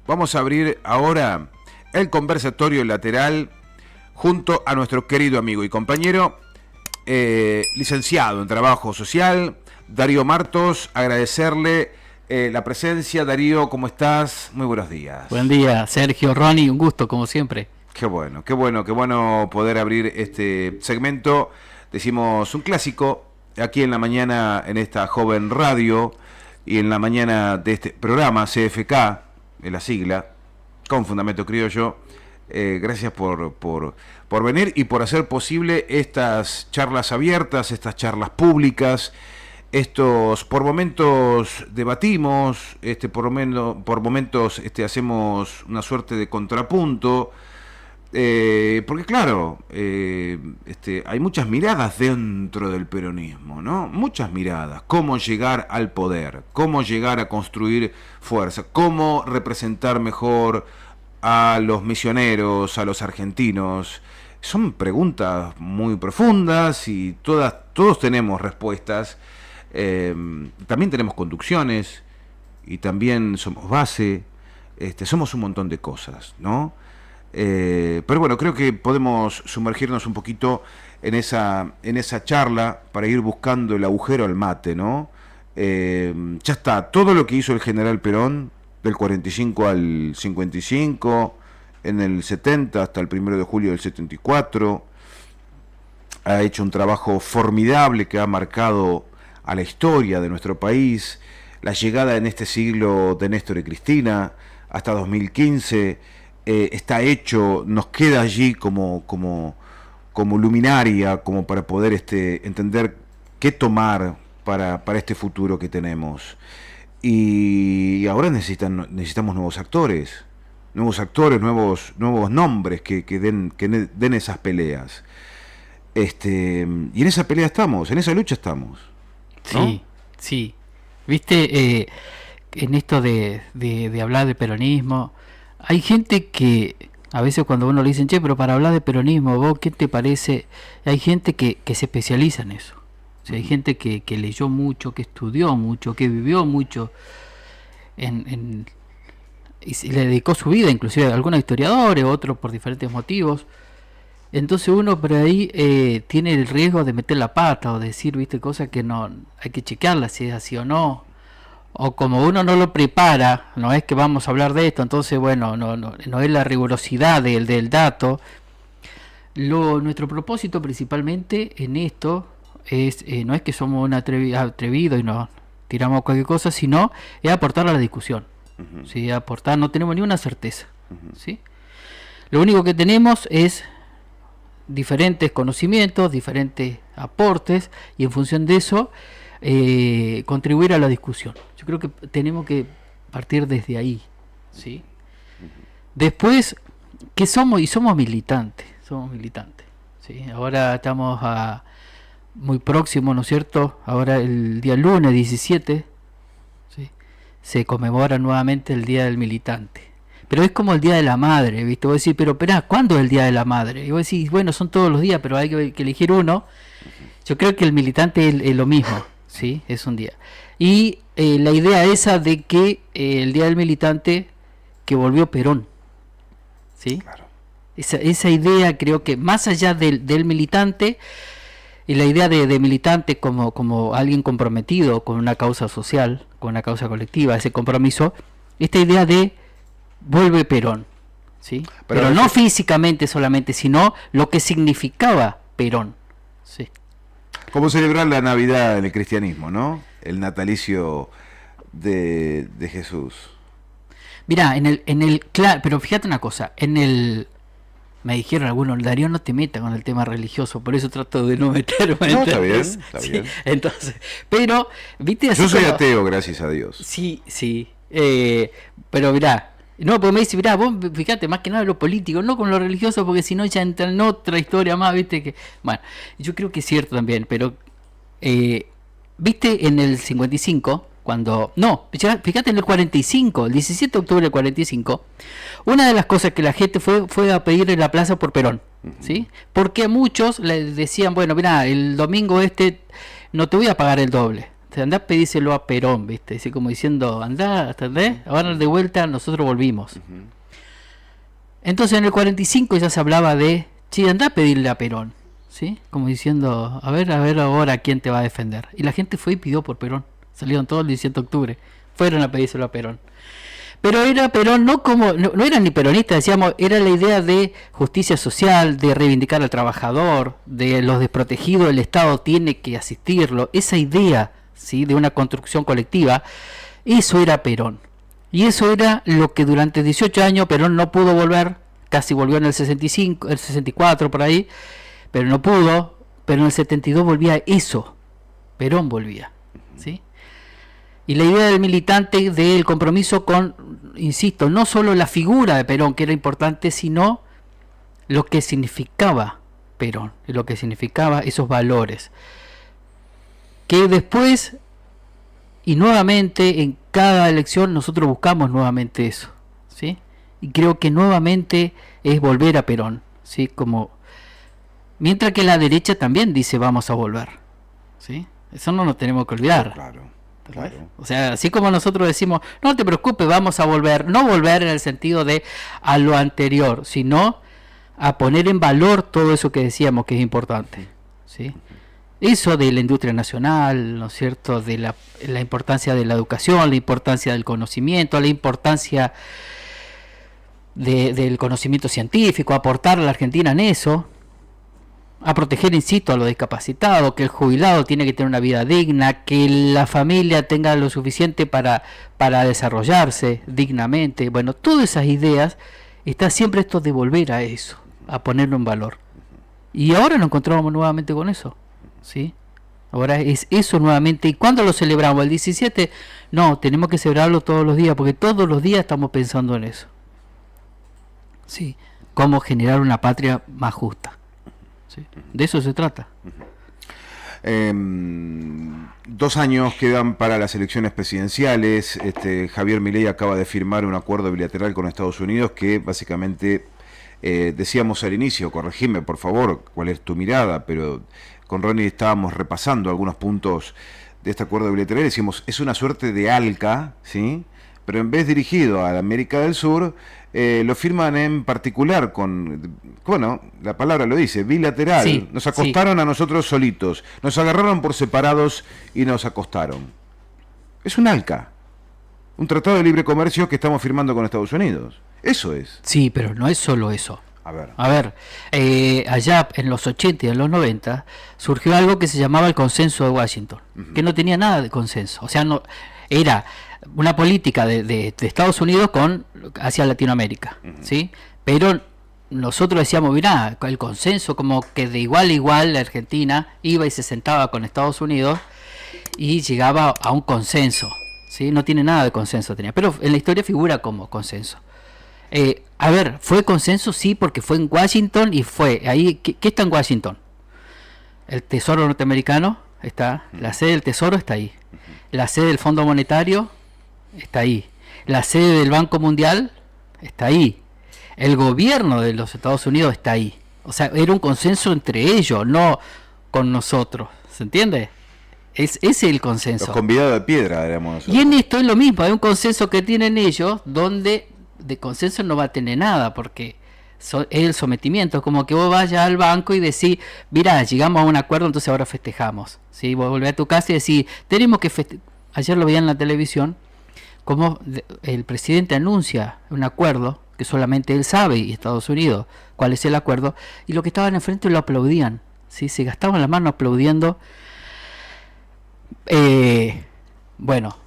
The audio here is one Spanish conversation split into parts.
Vamos a abrir ahora el conversatorio lateral junto a nuestro querido amigo y compañero, licenciado en Trabajo Social, Darío Martos. Agradecerle la presencia. Darío, ¿cómo estás? Muy buenos días. Buen día, Sergio, Ronnie, un gusto, como siempre. Qué bueno poder abrir este segmento. Decimos un clásico aquí en la mañana, en esta joven radio, y en la mañana de este programa, CFK, en la sigla, con Fundamento Criollo. Gracias por venir y por hacer posible estas charlas abiertas, estas charlas públicas. Por momentos debatimos, por momentos hacemos una suerte de contrapunto, porque claro, hay muchas miradas dentro del peronismo, ¿no? Muchas miradas. Cómo llegar al poder, cómo llegar a construir fuerza, cómo representar mejor a los misioneros, a los argentinos. Son preguntas muy profundas y todos tenemos respuestas. También tenemos conducciones y también somos base, somos un montón de cosas, ¿no? Pero bueno, creo que podemos sumergirnos un poquito en esa charla para ir buscando el agujero al mate, ¿no? Ya está, todo lo que hizo el general Perón, del 45 al 55, en el 70 hasta el 1 de julio del 74, ha hecho un trabajo formidable que ha marcado a la historia de nuestro país, la llegada en este siglo de Néstor y Cristina hasta 2015, está hecho, nos queda allí como luminaria, como para poder entender qué tomar para este futuro que tenemos. Y ahora necesitamos nuevos actores, nuevos nombres que den esas peleas. Y en esa pelea estamos, en esa lucha estamos, ¿no? Sí. Viste, en esto de hablar de peronismo, hay gente que a veces cuando uno le dicen, che, pero para hablar de peronismo, ¿vos qué te parece? Hay gente que se especializa en eso. O sea, hay gente que leyó mucho, que estudió mucho, que vivió mucho y le dedicó su vida, inclusive algunos historiadores, otros por diferentes motivos. Entonces uno por ahí tiene el riesgo de meter la pata o decir, viste, cosas que no hay que chequearlas si es así o no. O como uno no lo prepara, no es que vamos a hablar de esto, entonces bueno, no es la rigurosidad del dato. Nuestro propósito principalmente en esto es no es que somos un atrevido y nos tiramos cualquier cosa, sino es aportar a la discusión. Uh-huh. ¿Sí? Aportar, no tenemos ni una certeza. Uh-huh. ¿Sí? Lo único que tenemos es diferentes conocimientos, diferentes aportes, y en función de eso contribuir a la discusión. Yo creo que tenemos que partir desde ahí, ¿sí? Después, ¿qué somos? Y somos militantes, ¿sí? Ahora estamos muy próximos, ¿no es cierto? Ahora el día lunes 17, ¿sí? Se conmemora nuevamente el Día del Militante. Pero es como el Día de la Madre, ¿viste? Vos decís, pero espera, ¿cuándo es el Día de la Madre? Y vos decís, bueno, son todos los días, pero hay que elegir uno. Yo creo que el militante es lo mismo, ¿sí? Es un día. Y la idea esa de que el Día del Militante que volvió Perón, ¿sí? Claro. Esa idea creo que más allá del militante, y la idea de militante como alguien comprometido con una causa social, con una causa colectiva, ese compromiso, esta idea de vuelve Perón, ¿sí? Pero no físicamente solamente, sino lo que significaba Perón, ¿sí? Como celebrar la Navidad en el cristianismo, ¿no? El natalicio de Jesús. Mirá, claro, pero fíjate una cosa, me dijeron algunos, Darío, no te metas con el tema religioso, por eso trato de no meterme. No, está bien. Entonces, pero, viste, así yo soy ateo, gracias a Dios. Sí, pero mirá, no, porque me dice, mirá, vos fíjate más que nada lo político, no con lo religioso, porque si no ya entra en otra historia más, viste, que, bueno, yo creo que es cierto también, pero, viste, en el 55, fíjate en el 45, el 17 de octubre del 45, una de las cosas que la gente fue a pedir en la plaza por Perón, ¿sí? Porque a muchos les decían, bueno, mirá, el domingo no te voy a pagar el doble, andá a pedíselo a Perón, ¿viste? Así como diciendo, andá, ¿entendés? Ahora de vuelta nosotros volvimos. Entonces en el 45 ya se hablaba de, che, andá a pedirle a Perón, ¿sí? Como diciendo, a ver ahora quién te va a defender. Y la gente fue y pidió por Perón. Salieron todos el 17 de octubre. Fueron a pedírselo a Perón. Pero era Perón, no eran ni peronistas, decíamos, era la idea de justicia social, de reivindicar al trabajador, de los desprotegidos, el Estado tiene que asistirlo. Esa idea, ¿sí?, de una construcción colectiva, eso era Perón. Y eso era lo que durante 18 años Perón no pudo volver, casi volvió en el 65, el 64 por ahí, pero no pudo, pero en el 72 volvía eso, Perón volvía, ¿sí? Y la idea del militante del compromiso con, insisto, no solo la figura de Perón, que era importante, sino lo que significaba Perón, lo que significaba esos valores. Que después, y nuevamente, en cada elección nosotros buscamos nuevamente eso, ¿sí? Y creo que nuevamente es volver a Perón, ¿sí? Como, mientras que la derecha también dice vamos a volver, ¿sí? Eso no nos tenemos que olvidar. Claro. O sea, así como nosotros decimos, no te preocupes, vamos a volver, no volver en el sentido de a lo anterior, sino a poner en valor todo eso que decíamos que es importante, ¿sí? Eso de la industria nacional, ¿no es cierto?, de la importancia de la educación, la importancia del conocimiento, la importancia del conocimiento científico, aportar a la Argentina en eso, a proteger, insisto, a los discapacitados, que el jubilado tiene que tener una vida digna, que la familia tenga lo suficiente para desarrollarse dignamente. Bueno, todas esas ideas, está siempre esto de volver a eso, a ponerlo en valor. Y ahora nos encontramos nuevamente con eso, ¿sí? Ahora es eso nuevamente. ¿Y cuándo lo celebramos? ¿El 17? No, tenemos que celebrarlo todos los días, porque todos los días estamos pensando en eso. Sí, cómo generar una patria más justa. ¿Sí? De eso se trata. 2 años quedan para las elecciones presidenciales. Javier Milei acaba de firmar un acuerdo bilateral con Estados Unidos que básicamente, decíamos al inicio, corregime por favor cuál es tu mirada, pero con Ronnie estábamos repasando algunos puntos de este acuerdo bilateral y decíamos, es una suerte de ALCA, ¿sí?, pero en vez dirigido a la América del Sur, lo firman en particular con, bueno, la palabra lo dice, bilateral. Sí, nos acostaron a nosotros solitos, nos agarraron por separados y nos acostaron. Es un ALCA, un tratado de libre comercio que estamos firmando con Estados Unidos. Eso es. Sí, pero no es solo eso. A ver, allá en los 80 y en los 90 surgió algo que se llamaba el Consenso de Washington, que no tenía nada de consenso. O sea, no era una política de Estados Unidos hacia Latinoamérica, ¿sí? Pero nosotros decíamos, mirá, el consenso, como que de igual a igual la Argentina iba y se sentaba con Estados Unidos y llegaba a un consenso, ¿sí? No tiene nada de consenso, pero en la historia figura como consenso. ¿Fue consenso? Sí, porque fue en Washington y fue ahí. ¿Qué está en Washington? El Tesoro norteamericano está, la sede del Tesoro está ahí, la sede del Fondo Monetario está ahí, la sede del Banco Mundial está ahí, el gobierno de los Estados Unidos está ahí. O sea, era un consenso entre ellos, no con nosotros, ¿se entiende? Ese es el consenso. Los convidados de piedra éramos nosotros. Y en esto es lo mismo, hay un consenso que tienen ellos, donde de consenso no va a tener nada, porque es el sometimiento. Es como que vos vayas al banco y decís, mirá, llegamos a un acuerdo, entonces ahora festejamos, ¿sí? Vos volvés a tu casa y decís, tenemos que festejar. Ayer lo veía en la televisión, como el presidente anuncia un acuerdo que solamente él sabe, y Estados Unidos, cuál es el acuerdo, y los que estaban enfrente lo aplaudían, ¿sí? Se gastaban la mano aplaudiendo. Bueno,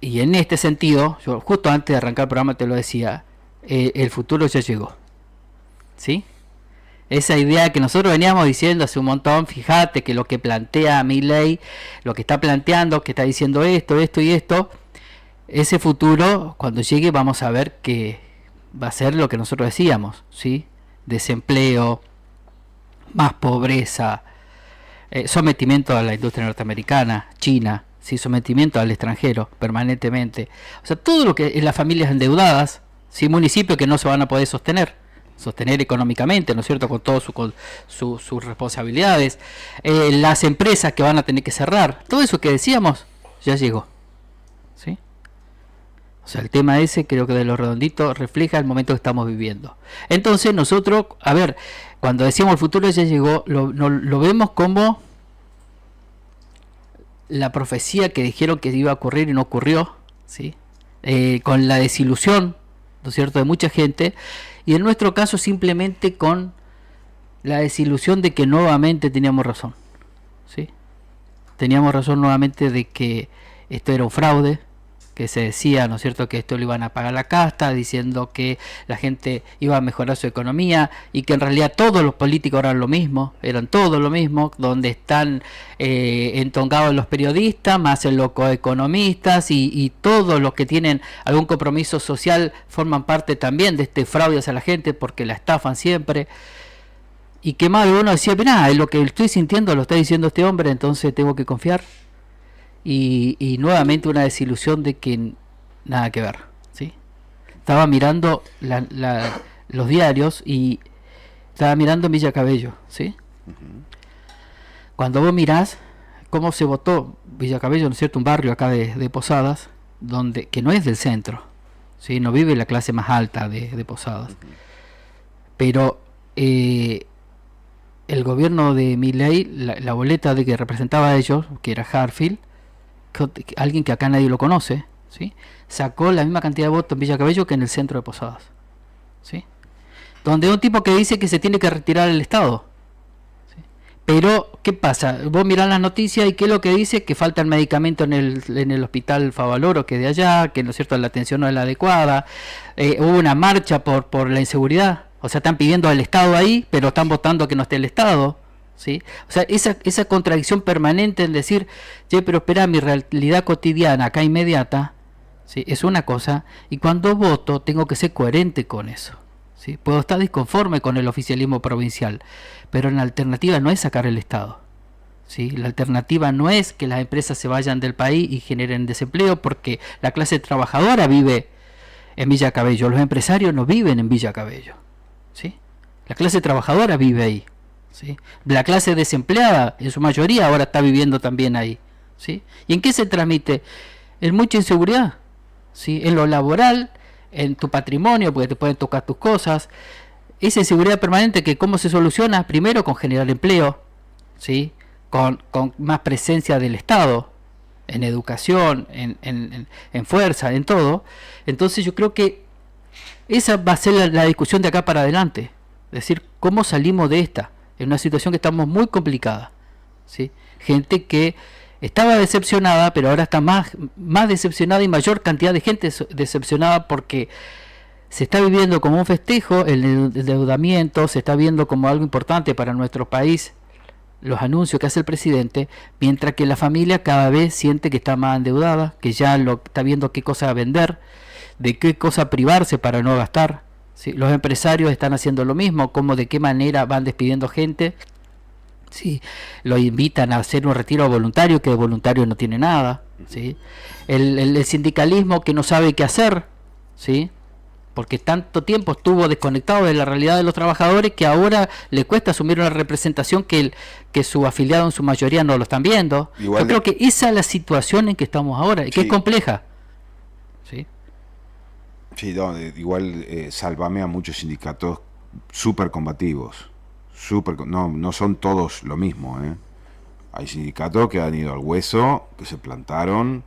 y en este sentido, yo justo antes de arrancar el programa te lo decía, el futuro ya llegó, ¿sí? Esa idea que nosotros veníamos diciendo hace un montón, fíjate que lo que plantea Milei, lo que está planteando, que está diciendo esto y esto, ese futuro, cuando llegue, vamos a ver que va a ser lo que nosotros decíamos, ¿sí? Desempleo, más pobreza, sometimiento a la industria norteamericana, China, ¿sí? Sometimiento al extranjero permanentemente. O sea, todo lo que es las familias endeudadas, ¿sí? Municipios que no se van a poder sostener económicamente, ¿no es cierto?, con todas sus responsabilidades, las empresas que van a tener que cerrar, todo eso que decíamos ya llegó, ¿sí? O sea, el tema ese creo que de Los Redonditos refleja el momento que estamos viviendo. Entonces nosotros, a ver, cuando decíamos el futuro ya llegó, lo vemos como la profecía que dijeron que iba a ocurrir y no ocurrió, ¿sí? Con la desilusión, ¿no es cierto?, de mucha gente, y en nuestro caso simplemente con la desilusión de que nuevamente teníamos razón, ¿sí? Teníamos razón nuevamente de que esto era un fraude, que se decía, ¿no es cierto?, que esto lo iban a pagar la casta, diciendo que la gente iba a mejorar su economía, y que en realidad todos los políticos eran lo mismo, eran todos lo mismo, donde están entongados los periodistas, más los economistas, y todos los que tienen algún compromiso social forman parte también de este fraude hacia la gente, porque la estafan siempre. Y que más de uno decía, mirá, lo que estoy sintiendo lo está diciendo este hombre, entonces tengo que confiar. Y nuevamente una desilusión de que nada que ver, ¿sí? Estaba mirando los diarios y estaba mirando en Villa Cabello, ¿sí? Cuando vos mirás cómo se votó Villa Cabello, ¿no es cierto?, un barrio acá de Posadas, que no es del centro, ¿sí? No vive la clase más alta de Posadas. Pero el gobierno de Milei, la boleta de que representaba a ellos, que era Harfield, alguien que acá nadie lo conoce, ¿sí?, sacó la misma cantidad de votos en Villa Cabello que en el centro de Posadas, ¿sí?, donde un tipo que dice que se tiene que retirar el Estado, ¿sí? Pero ¿qué pasa? Vos mirás las noticias y ¿qué es lo que dice? Que falta el medicamento en el hospital Favaloro, que es de allá, que no es cierto, la atención no es la adecuada. Hubo una marcha por la inseguridad, o sea, están pidiendo al Estado ahí, pero están votando que no esté el Estado, ¿sí? O sea, esa contradicción permanente en decir, che, pero espera, mi realidad cotidiana acá inmediata, ¿sí?, es una cosa, y cuando voto tengo que ser coherente con eso, ¿sí? Puedo estar disconforme con el oficialismo provincial, pero la alternativa no es sacar el Estado, ¿sí? La alternativa no es que las empresas se vayan del país y generen desempleo, porque la clase trabajadora vive en Villa Cabello, los empresarios no viven en Villa Cabello, ¿sí? La clase trabajadora vive ahí, ¿sí? La clase desempleada en su mayoría ahora está viviendo también ahí, ¿sí? ¿Y en qué se transmite? En mucha inseguridad, ¿sí? En lo laboral, en tu patrimonio, porque te pueden tocar tus cosas. Esa inseguridad permanente, que cómo se soluciona, primero con generar empleo, ¿sí?, con más presencia del Estado en educación, en fuerza, en todo. Entonces yo creo que esa va a ser la discusión de acá para adelante, es decir, cómo salimos de esta, en una situación que estamos muy complicada, ¿sí? Gente que estaba decepcionada, pero ahora está más decepcionada, y mayor cantidad de gente decepcionada, porque se está viviendo como un festejo el endeudamiento, se está viendo como algo importante para nuestro país los anuncios que hace el presidente, mientras que la familia cada vez siente que está más endeudada, que ya está viendo qué cosa vender, de qué cosa privarse para no gastar, ¿sí? Los empresarios están haciendo lo mismo, como de qué manera van despidiendo gente, ¿sí? Lo invitan a hacer un retiro voluntario, que de voluntario no tiene nada, ¿sí? El sindicalismo que no sabe qué hacer, ¿sí?, porque tanto tiempo estuvo desconectado de la realidad de los trabajadores, que ahora le cuesta asumir una representación que su afiliado en su mayoría no lo están viendo. Yo creo que esa es la situación en que estamos ahora, y que es compleja, ¿sí? Sí, no, igual Salvame a muchos sindicatos súper combativos, no son todos lo mismo, ¿eh? Hay sindicatos que han ido al hueso, que se plantaron,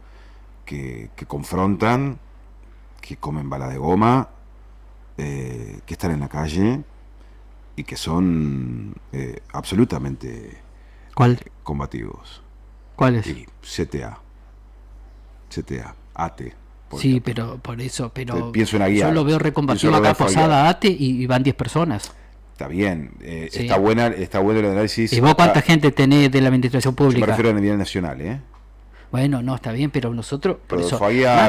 que confrontan, que comen bala de goma, que están en la calle y que son absolutamente combativos. ¿Cuáles? CTA, ATE. Sí, ejemplo. Pero por eso, pienso en la guía, yo lo veo recombativo acá, Posada, ATE, y van 10 personas. Está bien, sí. Está bueno el análisis. ¿Y vos cuánta gente tenés de la administración pública? Yo me refiero a nivel nacional, ¿eh? Bueno, no, está bien, pero nosotros, por eso,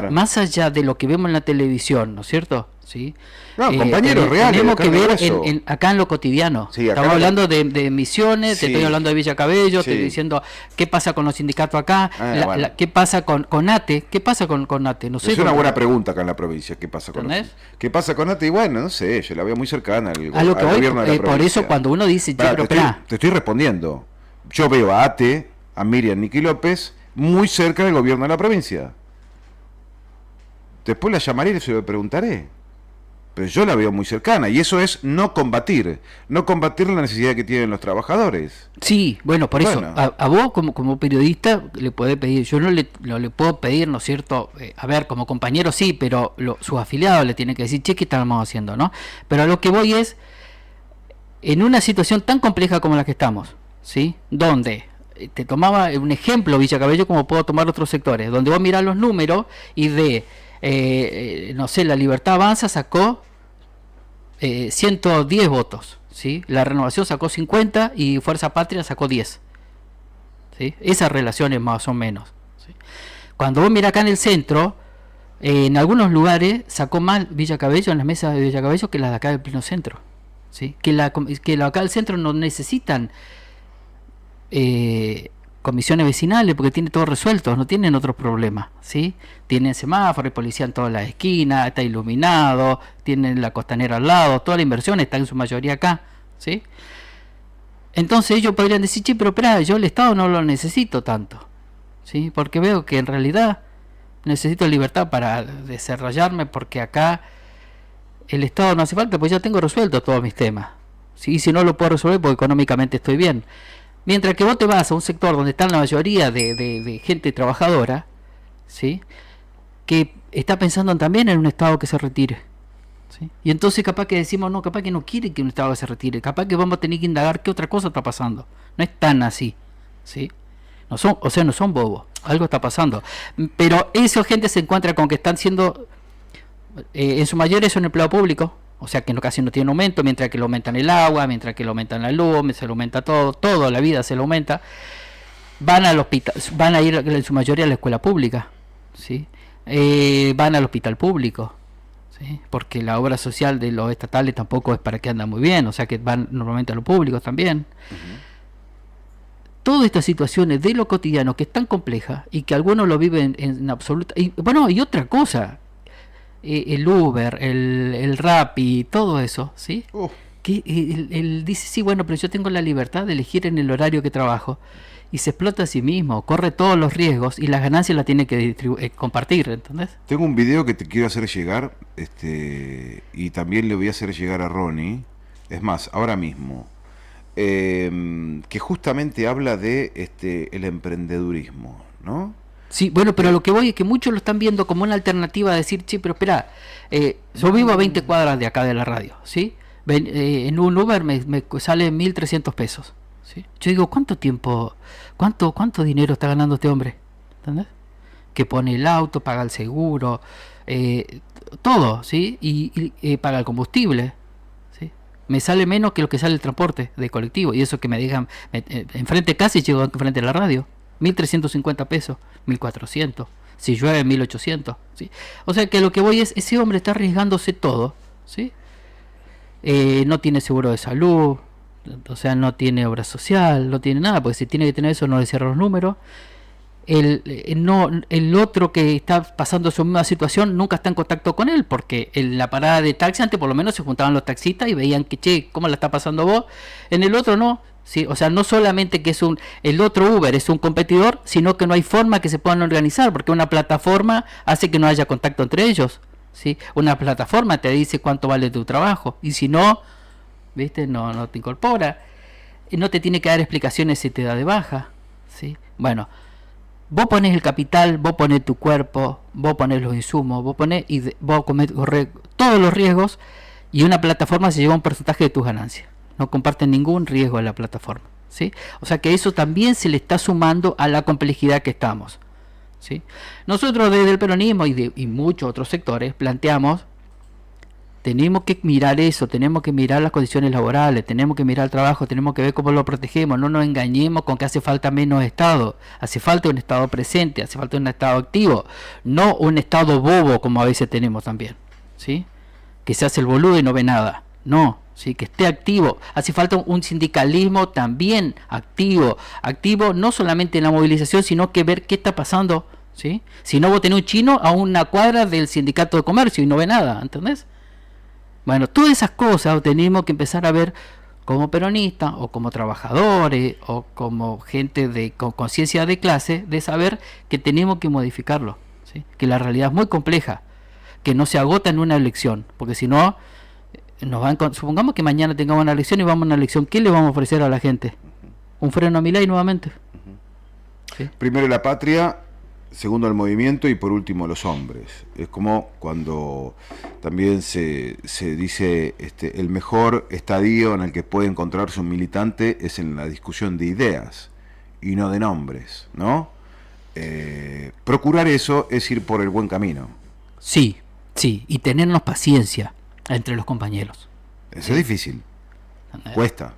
más allá de lo que vemos en la televisión, ¿no es cierto? ¿Sí? No, compañeros reales. Tenemos que ver acá en lo cotidiano. Sí, estamos hablando de Misiones, sí. Te estoy hablando de Villa Cabello, sí. Te estoy diciendo qué pasa con los sindicatos acá, bueno. ¿Qué pasa con ATE? ¿Qué pasa con ATE? No sé. Es una buena pregunta acá en la provincia, ¿qué pasa con ATE? ¿Qué pasa con ATE? Y bueno, no sé, yo la veo muy cercana al gobierno de la provincia. Por eso cuando uno dice, te estoy respondiendo. Yo veo a ATE, a Miriam Niki López, muy cerca del gobierno de la provincia. Después la llamaré y se lo preguntaré. Pero yo la veo muy cercana, y eso es no combatir la necesidad que tienen los trabajadores. Sí, bueno, por eso, a vos como periodista le podés pedir, yo no le puedo pedir, ¿no es cierto? A ver, como compañero sí, pero sus afiliados le tienen que decir, che, ¿qué estamos haciendo, no? Pero a lo que voy es, en una situación tan compleja como la que estamos, ¿sí? Donde, te tomaba un ejemplo Villa Cabello, como puedo tomar otros sectores, donde vos mirás los números y no sé, La Libertad Avanza sacó 110 votos, ¿sí? La Renovación sacó 50 y Fuerza Patria sacó 10, ¿sí? Esas relaciones más o menos, ¿sí? Cuando vos mirás acá en el centro, en algunos lugares sacó más Villa Cabello, en las mesas de Villa Cabello, que las de acá del pleno centro, ¿sí? Que la acá del centro no necesitan comisiones vecinales porque tiene todo resuelto, no tienen otros problemas, ¿sí? Tienen semáforos y policía en todas las esquinas, está iluminado, tienen la costanera al lado, toda la inversión está en su mayoría acá, ¿sí? Entonces ellos podrían decir, che, pero espera, yo el Estado no lo necesito tanto, ¿sí? Porque veo que en realidad necesito libertad para desarrollarme, porque acá el Estado no hace falta, pues ya tengo resuelto todos mis temas, ¿sí? Y si no lo puedo resolver porque económicamente estoy bien. Mientras que vos te vas a un sector donde están la mayoría de gente trabajadora, ¿sí? Que está pensando también en un Estado que se retire, ¿sí? Y entonces capaz que decimos, no, capaz que no quiere que un Estado se retire, capaz que vamos a tener que indagar qué otra cosa está pasando. No es tan así, ¿sí? No son bobos, algo está pasando. Pero esa gente se encuentra con que están siendo, en su mayoría son empleado público. O sea que casi no tiene aumento, mientras que le aumentan el agua, mientras que le aumentan la luz, se le aumenta todo, la vida se le aumenta. Van al hospital, van a ir en su mayoría a la escuela pública, ¿sí? Van al hospital público, ¿sí? Porque la obra social de los estatales tampoco es para que anda muy bien, o sea que van normalmente a los públicos también. Todas estas situaciones de lo cotidiano que es tan compleja y que algunos lo viven en absoluta. Y bueno, y otra cosa. El Uber, el Rappi, todo eso, ¿sí? Que él dice, sí, bueno, pero yo tengo la libertad de elegir en el horario que trabajo, y se explota a sí mismo, corre todos los riesgos y las ganancias las tiene que compartir, ¿entendés? Tengo un video que te quiero hacer llegar, y también le voy a hacer llegar a Ronnie, es más, ahora mismo, que justamente habla de el emprendedurismo, ¿no? Sí, bueno, pero lo que voy es que muchos lo están viendo como una alternativa a decir, che, pero espera, yo vivo a 20 cuadras de acá de la radio, ¿sí? En un Uber me sale 1.300 pesos, ¿sí? Yo digo, ¿cuánto dinero está ganando este hombre? ¿Entendés? Que pone el auto, paga el seguro, todo, ¿sí? Y paga el combustible, ¿sí? Me sale menos que lo que sale el transporte de colectivo, y eso que me digan, enfrente casi llego enfrente de la radio. 1.350 pesos, 1.400, si llueve 1.800, ¿sí? O sea que lo que voy es, ese hombre está arriesgándose todo, ¿sí? No tiene seguro de salud, o sea, no tiene obra social, no tiene nada, porque si tiene que tener eso no le cierra los números. El otro que está pasando su misma situación nunca está en contacto con él, porque en la parada de taxi antes por lo menos se juntaban los taxistas y veían que, che, ¿cómo la está pasando vos? En el otro no. Sí, o sea, no solamente que el otro Uber es un competidor, sino que no hay forma que se puedan organizar, porque una plataforma hace que no haya contacto entre ellos, ¿sí? Una plataforma te dice cuánto vale tu trabajo, y si no, ¿viste? No te incorpora, y no te tiene que dar explicaciones si te da de baja, ¿sí? Bueno, vos pones el capital, vos pones tu cuerpo, vos pones los insumos, vos corres todos los riesgos, y una plataforma se lleva un porcentaje de tus ganancias. No comparten ningún riesgo a la plataforma, ¿sí? O sea que eso también se le está sumando a la complejidad que estamos, ¿sí? Nosotros desde el peronismo y muchos otros sectores planteamos, tenemos que mirar eso, tenemos que mirar las condiciones laborales, tenemos que mirar el trabajo, tenemos que ver cómo lo protegemos, no nos engañemos con que hace falta menos Estado, hace falta un Estado presente, hace falta un Estado activo, no un Estado bobo como a veces tenemos también, ¿sí? Que se hace el boludo y no ve nada, no. Sí, que esté activo. Hace falta un sindicalismo también activo no solamente en la movilización, sino que ver qué está pasando, ¿sí? Si no, vos tenés un chino a una cuadra del sindicato de comercio y no ve nada, ¿entendés? Bueno, todas esas cosas tenemos que empezar a ver como peronistas o como trabajadores o como gente con conciencia de clase, de saber que tenemos que modificarlo, ¿sí? Que la realidad es muy compleja, que no se agota en una elección, porque si no, supongamos que mañana tengamos una elección y vamos a una elección, ¿qué le vamos a ofrecer a la gente? Un freno a Milei nuevamente. ¿Sí? Primero la patria, segundo el movimiento y por último los hombres. Es como cuando también se dice el mejor estadio en el que puede encontrarse un militante es en la discusión de ideas y no de nombres, ¿no? Procurar eso es ir por el buen camino. Sí, y tenernos paciencia entre los compañeros. Eso es difícil. Cuesta.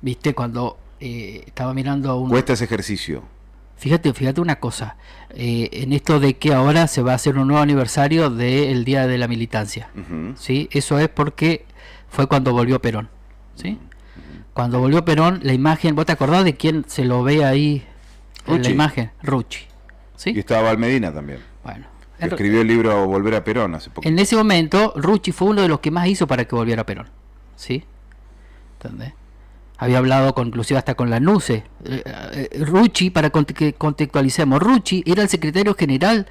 Viste, cuando estaba mirando cuesta ese ejercicio. Fíjate una cosa, en esto de que ahora se va a hacer un nuevo aniversario del Día de la Militancia, ¿sí? Eso es porque fue cuando volvió Perón, ¿sí? Cuando volvió Perón, la imagen, ¿vos te acordás de quién se lo ve ahí en la imagen? Rucci, ¿sí? Y estaba Valmedina también. Bueno, escribió el libro Volver a Perón hace poco. En ese momento, Rucci fue uno de los que más hizo para que volviera Perón, ¿sí? ¿Entendés? Había hablado inclusive hasta con la NUCE. Rucci, para que contextualicemos, Rucci era el secretario general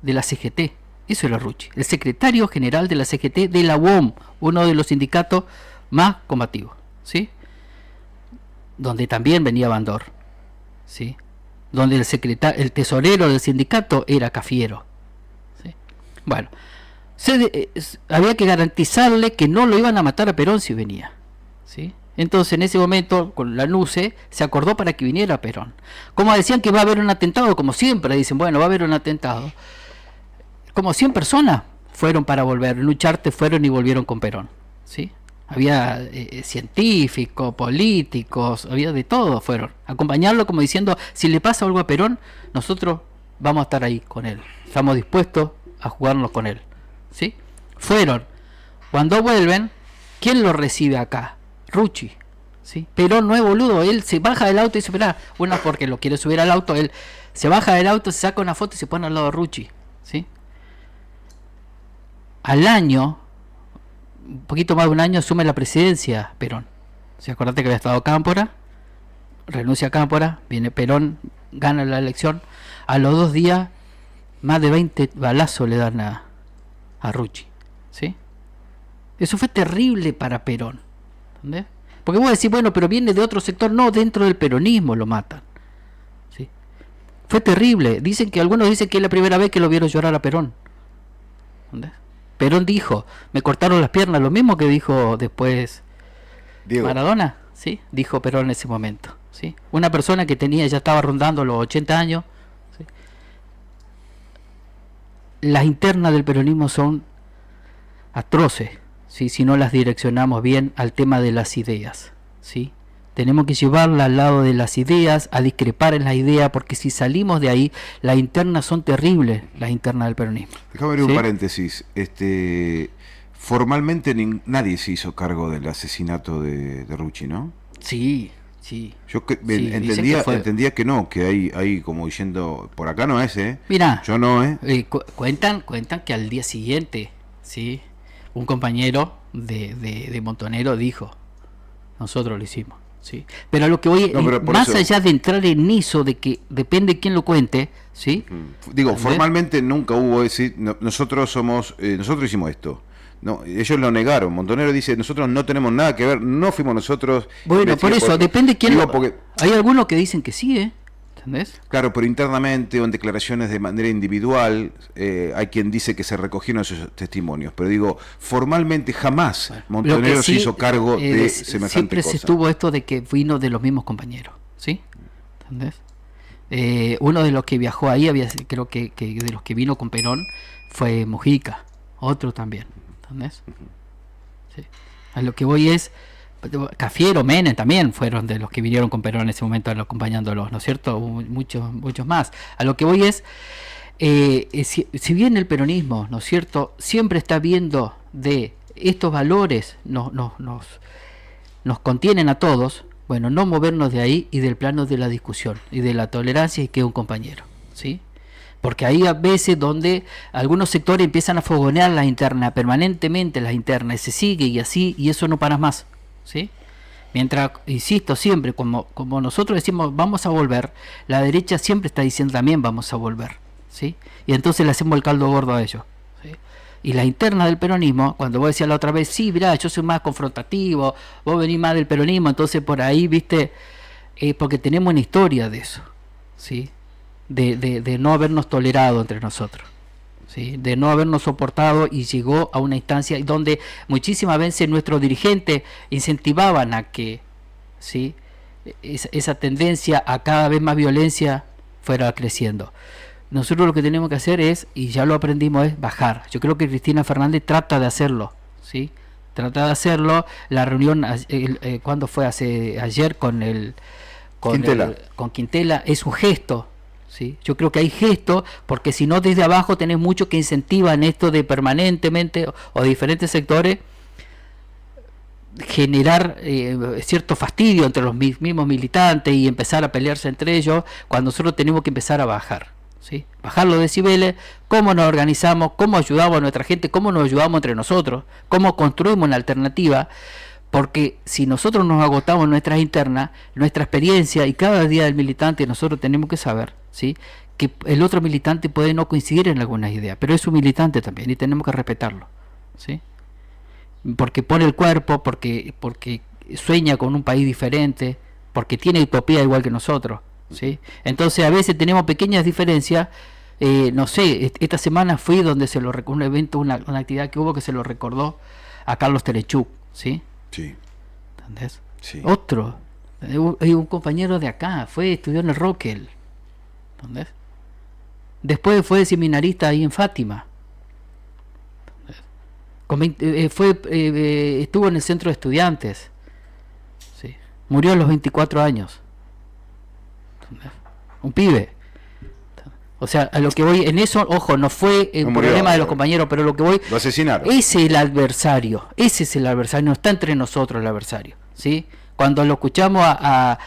de la CGT. Eso era Rucci, el secretario general de la CGT de la UOM, uno de los sindicatos más combativos, ¿sí? Donde también venía Bandor, ¿sí? Donde el tesorero del sindicato era Cafiero, ¿sí? Bueno, había que garantizarle que no lo iban a matar a Perón si venía, ¿sí? Entonces en ese momento con la NUCE se acordó para que viniera Perón. Como decían que va a haber un atentado, como siempre dicen, bueno, va a haber un atentado, como 100 personas fueron para volver, Lucharte fueron y volvieron con Perón, ¿sí? Había científicos, políticos, había de todo, fueron a acompañarlo como diciendo, si le pasa algo a Perón, nosotros vamos a estar ahí con él, estamos dispuestos a jugarnos con él, ¿sí? Fueron. Cuando vuelven, ¿quién lo recibe acá? Rucci, ¿sí? Perón no es boludo, él se baja del auto y dice, espera, bueno, porque lo quiere subir al auto, él se baja del auto, se saca una foto y se pone al lado de Rucci, ¿sí? Al año, un poquito más de un año, asume la presidencia Perón. ¿Se acordate que había estado Cámpora? Renuncia a Cámpora, viene Perón, gana la elección. A los 2 días, más de 20 balazos le dan a Rucci, ¿sí? Eso fue terrible para Perón. ¿Entendés? Porque vos decís, bueno, pero viene de otro sector, no, dentro del peronismo lo matan, ¿sí? Fue terrible. Algunos dicen que es la primera vez que lo vieron llorar a Perón. ¿Entendés? Perón dijo, me cortaron las piernas, lo mismo que dijo después Diego Maradona, ¿sí? Dijo Perón en ese momento, ¿sí? Una persona que ya estaba rondando los 80 años, ¿sí? Las internas del peronismo son atroces, ¿sí? Si no las direccionamos bien al tema de las ideas, ¿sí? Tenemos que llevarla al lado de las ideas, a discrepar en las ideas, porque si salimos de ahí, las internas son terribles, las internas del peronismo. Déjame abrir un paréntesis. Formalmente nadie se hizo cargo del asesinato de Rucci, ¿no? Sí. Yo entendía que no, que hay como diciendo, por acá no es, ¿eh? Mirá, yo no, cuentan que al día siguiente, ¿sí? Un compañero de Montonero dijo, nosotros lo hicimos, ¿sí? Pero a lo que voy, más allá de entrar en eso, de que depende quién lo cuente, ¿sí? Digo, formalmente nunca hubo ese, nosotros hicimos esto. No, ellos lo negaron. Montonero dice, nosotros no tenemos nada que ver, no fuimos nosotros. Bueno, por eso, depende quién Hay algunos que dicen que sí, ¿entendés? Claro, pero internamente o en declaraciones de manera individual, hay quien dice que se recogieron esos testimonios. Pero digo, formalmente jamás Montonero se hizo cargo de semejante siempre cosa. Se estuvo esto de que vino de los mismos compañeros, ¿sí? ¿Entendés? Uno de los que viajó ahí, creo que de los que vino con Perón, fue Mujica, otro también. ¿Entendés? Sí. A lo que voy es, Cafiero, Menem también fueron de los que vinieron con Perón en ese momento acompañándolos, ¿no es cierto? Muchos más. A lo que voy es, si bien el peronismo, ¿no es cierto?, siempre está viendo de estos valores, nos contienen a todos, bueno, no movernos de ahí y del plano de la discusión y de la tolerancia y que es un compañero, ¿sí? Porque hay a veces donde algunos sectores empiezan a fogonear las internas, permanentemente las internas, y se sigue y así, y eso no para más, ¿sí? Mientras, insisto siempre, como nosotros decimos vamos a volver, la derecha siempre está diciendo también vamos a volver, ¿sí? Y entonces le hacemos el caldo gordo a ellos, ¿sí? Y la interna del peronismo, cuando vos decías la otra vez, sí, mirá, yo soy más confrontativo, vos venís más del peronismo, entonces por ahí, viste, porque tenemos una historia de eso, ¿sí? De no habernos tolerado entre nosotros, ¿sí? De no habernos soportado, y llegó a una instancia donde muchísimas veces nuestros dirigentes incentivaban a que, ¿sí?, esa tendencia a cada vez más violencia fuera creciendo. Nosotros lo que tenemos que hacer es, y ya lo aprendimos, es bajar. Yo creo que Cristina Fernández trata de hacerlo, ¿sí? Trata de hacerlo. La reunión, ¿cuándo fue? Ayer con Quintela. con Quintela, es un gesto, ¿sí? Yo creo que hay gesto, porque si no desde abajo tenés muchos que incentivan esto de permanentemente, o de diferentes sectores, generar cierto fastidio entre los mismos militantes y empezar a pelearse entre ellos, cuando nosotros tenemos que empezar a bajar, ¿sí? Bajar los decibeles, cómo nos organizamos, cómo ayudamos a nuestra gente, cómo nos ayudamos entre nosotros, cómo construimos una alternativa, porque si nosotros nos agotamos en nuestras internas, nuestra experiencia y cada día del militante, nosotros tenemos que saber, ¿sí?, que el otro militante puede no coincidir en algunas ideas, pero es un militante también y tenemos que respetarlo, ¿sí? Porque pone el cuerpo, porque sueña con un país diferente, porque tiene utopía igual que nosotros, ¿sí? Entonces a veces tenemos pequeñas diferencias. No sé, esta semana fui donde un evento, una actividad que hubo que se lo recordó a Carlos Terechuk, ¿sí? Sí. ¿Entendés? Sí. Otro, un compañero de acá, estudió en el Rockel, ¿entendés? Después fue seminarista ahí en Fátima. Estuvo en el centro de estudiantes, ¿sí? Murió a los 24 años, un pibe. O sea, a lo que voy en eso, ojo, no fue un problema de los compañeros, pero lo que voy, lo asesinaron. Ese es el adversario, no está entre nosotros el adversario, ¿sí? Cuando lo escuchamos a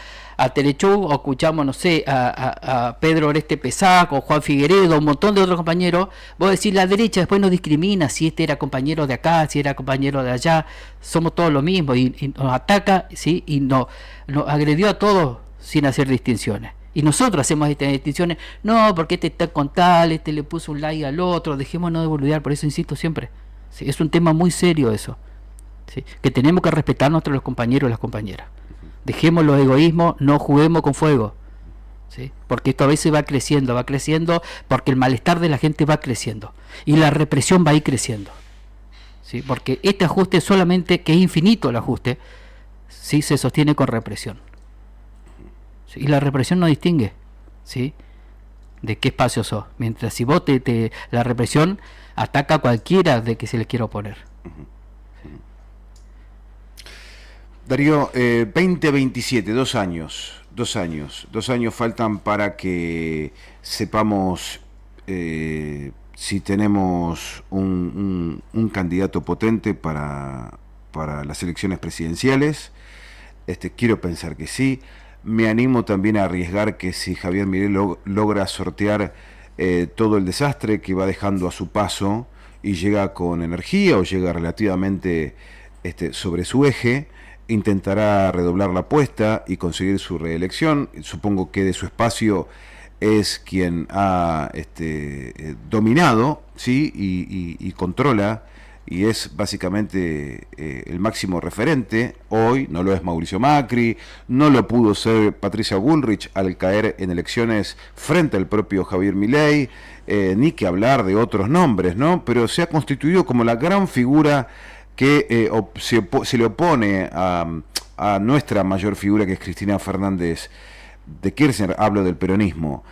Terechuk, o escuchamos, no sé, a Pedro Oreste Pesac, o Juan Figueredo, un montón de otros compañeros, vos decís, la derecha después no discrimina si este era compañero de acá, si era compañero de allá, somos todos lo mismo, y nos ataca, ¿sí? Y nos agredió a todos sin hacer distinciones. Y nosotros hacemos estas distinciones, no, porque este está con tal, este le puso un like al otro, dejémonos de boludear, por eso insisto siempre, ¿sí? Es un tema muy serio eso, ¿sí? Que tenemos que respetarnos entre los compañeros y las compañeras. Dejemos los egoísmos, no juguemos con fuego, ¿sí? Porque esto a veces va creciendo, porque el malestar de la gente va creciendo y la represión va a ir creciendo, ¿sí? Porque este ajuste solamente, que es infinito el ajuste, ¿sí?, se sostiene con represión, ¿sí? Y la represión no distingue, ¿sí?, de qué espacio sos, mientras si vos la represión ataca a cualquiera de que se le quiera oponer. Darío, 2027, 2 años faltan para que sepamos si tenemos un candidato potente para las elecciones presidenciales. Quiero pensar que sí. Me animo también a arriesgar que si Javier Milei logra sortear todo el desastre que va dejando a su paso y llega con energía, o llega relativamente sobre su eje, intentará redoblar la apuesta y conseguir su reelección. Supongo que de su espacio es quien ha dominado, ¿sí?, y controla, y es básicamente el máximo referente. Hoy no lo es Mauricio Macri, no lo pudo ser Patricia Bullrich al caer en elecciones frente al propio Javier Milei, ni que hablar de otros nombres, ¿no? Pero se ha constituido como la gran figura que se le opone a nuestra mayor figura, que es Cristina Fernández de Kirchner. Hablo del peronismo.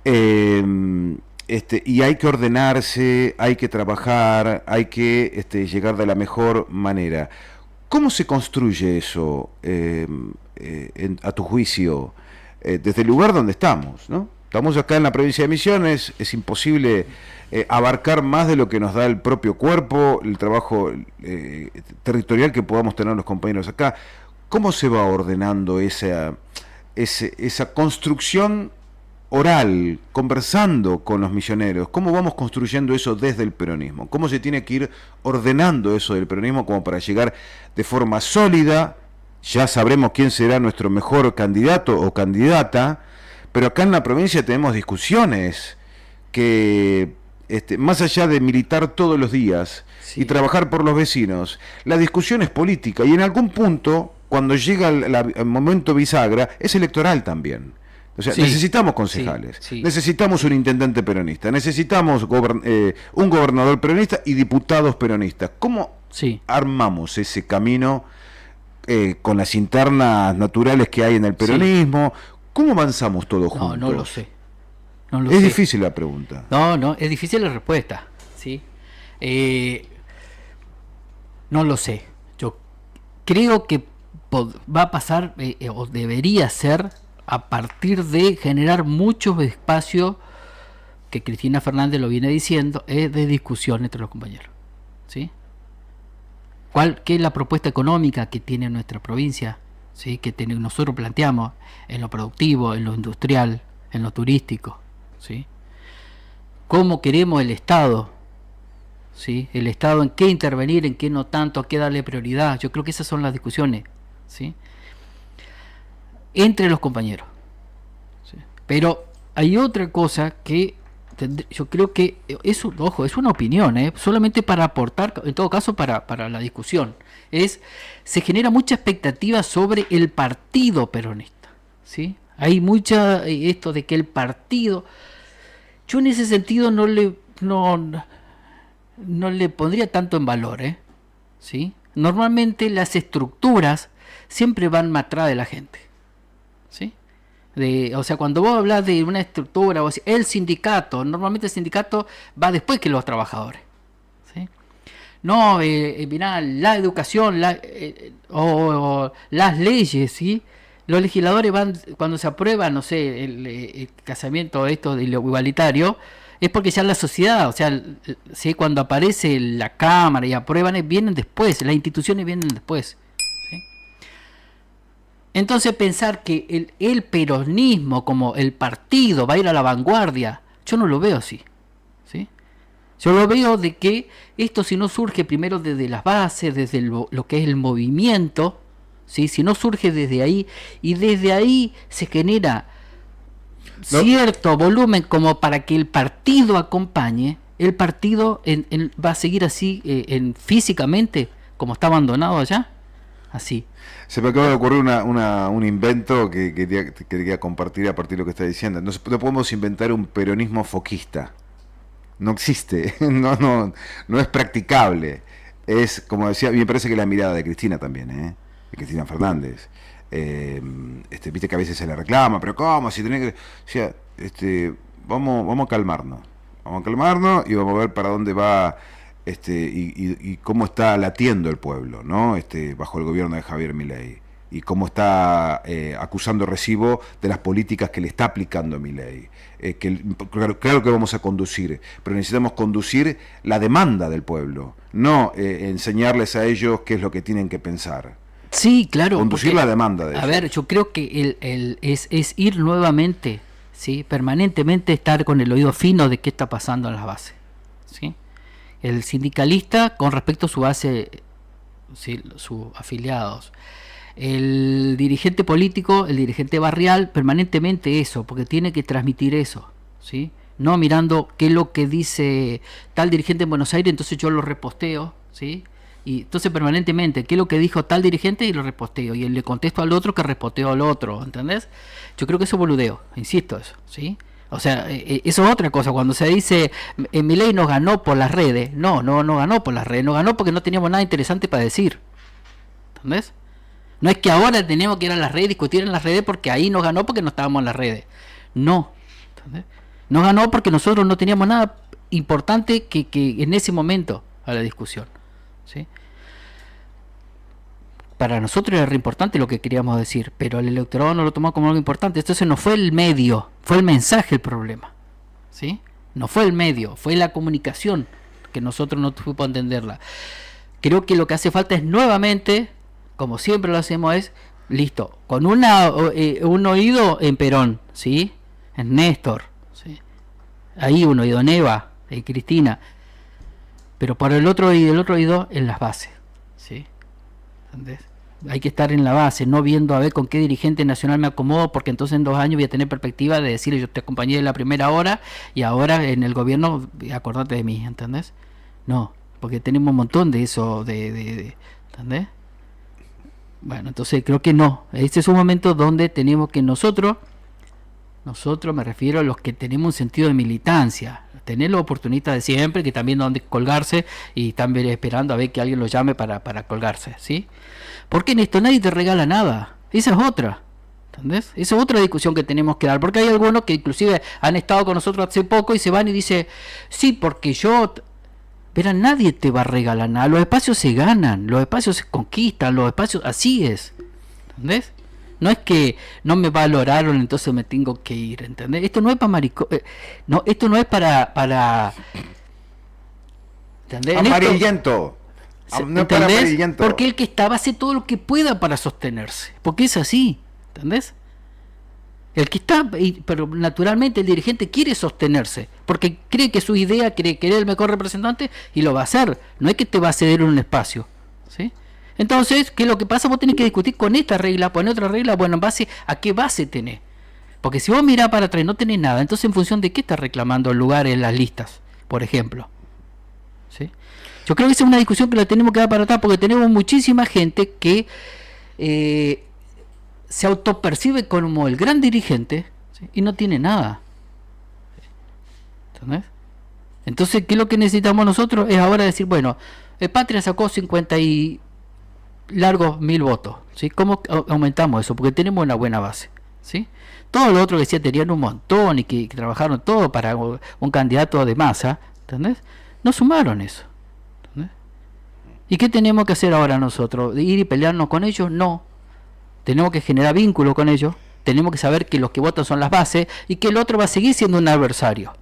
Y hay que ordenarse, hay que trabajar, hay que llegar de la mejor manera. ¿Cómo se construye eso, a tu juicio, desde el lugar donde estamos, ¿no? Estamos acá en la provincia de Misiones, es imposible abarcar más de lo que nos da el propio cuerpo, el trabajo territorial que podamos tener los compañeros acá. ¿Cómo se va ordenando esa construcción oral, conversando con los misioneros? ¿Cómo vamos construyendo eso desde el peronismo? ¿Cómo se tiene que ir ordenando eso del peronismo como para llegar de forma sólida, ya sabremos quién será nuestro mejor candidato o candidata, pero acá en la provincia tenemos discusiones que, más allá de militar todos los días y Sí, trabajar por los vecinos, la discusión es política y en algún punto, cuando llega el momento bisagra, es electoral también. O sea, sí, necesitamos sí, concejales, sí, necesitamos un intendente peronista, necesitamos un gobernador peronista y diputados peronistas. ¿Cómo sí. armamos ese camino con las internas naturales que hay en el Sí. peronismo? ¿Cómo avanzamos todos No, no lo juntos? sé. No lo Es sé. difícil la pregunta. No, no, es difícil la respuesta. ¿Sí? Eh, no lo sé. Yo creo que va a pasar, o debería ser, a partir de generar muchos espacios, que Cristina Fernández lo viene diciendo, de discusión entre los compañeros. ¿Sí? ¿Qué es la propuesta económica que tiene nuestra provincia? ¿Sí? Que nosotros planteamos en lo productivo, en lo industrial, en lo turístico. ¿Sí? ¿Cómo queremos el Estado? ¿Sí? El Estado, en qué intervenir, en qué no tanto, a qué darle prioridad. Yo creo que esas son las discusiones, ¿sí? Entre los compañeros. ¿Sí? Pero hay otra cosa que yo creo que ojo, es una opinión, solamente para aportar, en todo caso para la discusión. Se genera mucha expectativa sobre el partido peronista. ¿Sí? Hay mucha esto de que el partido, yo en ese sentido no le pondría tanto en valor, ¿sí? Normalmente las estructuras siempre van más atrás de la gente, ¿sí? O sea, cuando vos hablas de una estructura, vos decís, el sindicato, normalmente el sindicato va después que los trabajadores, ¿sí? No, mirá, la educación, o las leyes, ¿sí? Los legisladores van, cuando se aprueba, no sé, el casamiento esto de lo igualitario, es porque ya la sociedad, o sea, ¿sí? Cuando aparece la Cámara y aprueban, vienen después, las instituciones vienen después, ¿sí? Entonces pensar que el peronismo como el partido va a ir a la vanguardia, yo no lo veo así, ¿sí? Yo lo veo de que esto, si no surge primero desde las bases, desde lo que es el movimiento, ¿sí? Si no surge desde ahí, y desde ahí se genera No, cierto volumen como para que el partido acompañe, el partido va a seguir así, físicamente, como está abandonado allá, así. se me acaba de ocurrir un invento que quería compartir a partir de lo que está diciendo. No podemos inventar un peronismo foquista. No existe, no es practicable. Es, como decía, me parece que la mirada de Cristina también, de Cristina Fernández. Viste que a veces se le reclama, pero ¿cómo? Si tenés que. O sea, vamos a calmarnos y vamos a ver para dónde va, y cómo está latiendo el pueblo, ¿no? Bajo el gobierno de Javier Milei y cómo está acusando recibo de las políticas que le está aplicando Milei. Claro que vamos a conducir, pero necesitamos conducir la demanda del pueblo, no enseñarles a ellos qué es lo que tienen que pensar. Sí, claro. Conducir Porque, la demanda de a ellos. ver, yo creo que es ir nuevamente, ¿sí? Permanentemente estar con el oído fino de qué está pasando en las bases, ¿sí? El sindicalista con respecto a su base, ¿sí? Sus afiliados. El dirigente político, el dirigente barrial, permanentemente eso, porque tiene que transmitir eso, ¿sí? No mirando qué es lo que dice tal dirigente en Buenos Aires, entonces yo lo reposteo, ¿sí? Y entonces permanentemente, ¿qué es lo que dijo tal dirigente? Y lo reposteo. Y le contesto al otro que reposteo al otro, ¿entendés? Yo creo que eso es boludeo, insisto eso, ¿sí? O sea, eso es otra cosa. Cuando se dice, Milei nos ganó por las redes. No ganó por las redes. Nos ganó porque no teníamos nada interesante para decir. ¿Entendés? No es que ahora tenemos que ir a las redes, discutir en las redes porque ahí nos ganó porque no estábamos en las redes. No. ¿Entendés? Nos ganó porque nosotros no teníamos nada importante que en ese momento a la discusión, ¿sí? Para nosotros era re importante lo que queríamos decir, pero el electorado no lo tomó como algo importante. Entonces no fue el medio, fue el mensaje el problema, ¿sí? No fue el medio, fue la comunicación que nosotros no supimos entenderla. Creo que lo que hace falta es nuevamente, como siempre lo hacemos, es listo, con un oído en Perón, ¿sí? En Néstor, ¿sí? Ahí un oído en Eva, en Cristina, pero por el otro oído en las bases, ¿sí? ¿Entendés? Hay que estar en la base, no viendo a ver con qué dirigente nacional me acomodo, porque entonces en 2 años voy a tener perspectiva de decir, yo te acompañé de la primera hora y ahora en el gobierno acordate de mí, ¿entendés? No, porque tenemos un montón de eso, ¿entendés? Bueno, entonces creo que no. Este es un momento donde tenemos que nosotros me refiero a los que tenemos un sentido de militancia, tener los oportunistas de siempre, que también donde colgarse y están esperando a ver que alguien los llame para colgarse, ¿sí? Porque en esto nadie te regala nada. Esa es otra. ¿Entendés? Esa es otra discusión que tenemos que dar. Porque hay algunos que inclusive han estado con nosotros hace poco y se van y dicen, sí, porque yo... Pero nadie te va a regalar nada. Los espacios se ganan, los espacios se conquistan, los espacios... Así es. ¿Entendés? No es que no me valoraron, entonces me tengo que ir. ¿Entendés? Esto no es para no, esto no es para ¿entendés? Amarillento. No es para amarillento. Porque el que estaba hace todo lo que pueda para sostenerse. Porque es así. ¿Entendés? El que está, pero naturalmente el dirigente quiere sostenerse, porque cree que su idea, cree que es el mejor representante y lo va a hacer. No es que te va a ceder un espacio, ¿sí? Entonces, ¿qué es lo que pasa? Vos tenés que discutir con esta regla, poner otra regla, bueno, ¿en base a qué base tenés? Porque si vos mirás para atrás y no tenés nada, entonces ¿en función de qué estás reclamando el lugar en las listas, por ejemplo? ¿Sí? Yo creo que esa es una discusión que la tenemos que dar para atrás, porque tenemos muchísima gente que se autopercibe como el gran dirigente, ¿sí? Y no tiene nada. ¿Entendés? Entonces, ¿qué es lo que necesitamos nosotros? Es ahora decir, bueno, Patria sacó 50 y largos 1000 votos, ¿sí? ¿Cómo aumentamos eso? Porque tenemos una buena base, ¿sí? Todo lo otro que decía tenían un montón y que trabajaron todo para un candidato de masa, ¿entendés? No sumaron eso, ¿entendés? ¿Y qué tenemos que hacer ahora nosotros? ¿Ir y pelearnos con ellos? No. Tenemos que generar vínculos con ellos, tenemos que saber que los que votan son las bases y que el otro va a seguir siendo un adversario,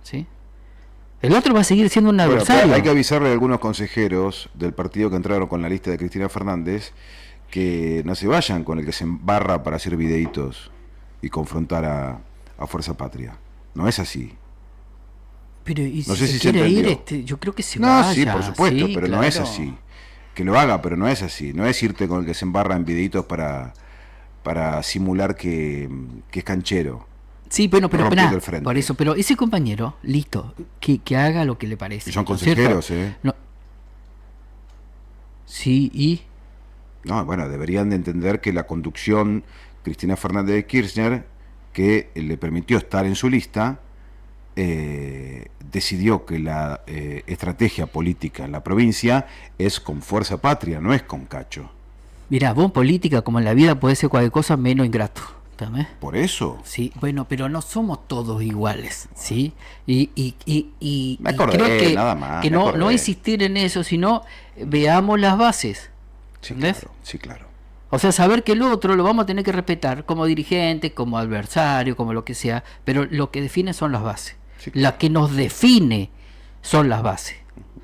¿sí? El otro va a seguir siendo un adversario. Hay que avisarle a algunos consejeros del partido que entraron con la lista de Cristina Fernández que no se vayan con el que se embarra para hacer videitos y confrontar a Fuerza Patria. No es así. Pero ¿y no si sé si quiere se ir, yo creo que se vaya. No, sí, por supuesto, sí, pero claro. no es así. Que lo haga, pero no es así. No es irte con el que se embarra en videitos para simular que es canchero. Sí, bueno, pero por eso, pero ese compañero, listo, que haga lo que le parece. Y son consejeros, No. Sí, y... No, bueno, deberían de entender que la conducción Cristina Fernández de Kirchner, que le permitió estar en su lista, decidió que la estrategia política en la provincia es con Fuerza Patria, no es con Cacho. Mirá, vos en política, como en la vida, puede ser cualquier cosa menos ingrato. ¿También? ¿Por eso? Sí, bueno, pero no somos todos iguales, ¿sí? Y me acordé, creo que, nada más, que no insistir en eso, sino veamos las bases. Sí, ¿entendés? claro, sí, claro. O sea, saber que el otro lo vamos a tener que respetar como dirigente, como adversario, como lo que sea, pero lo que define son las bases. Sí, claro. La que nos define son las bases.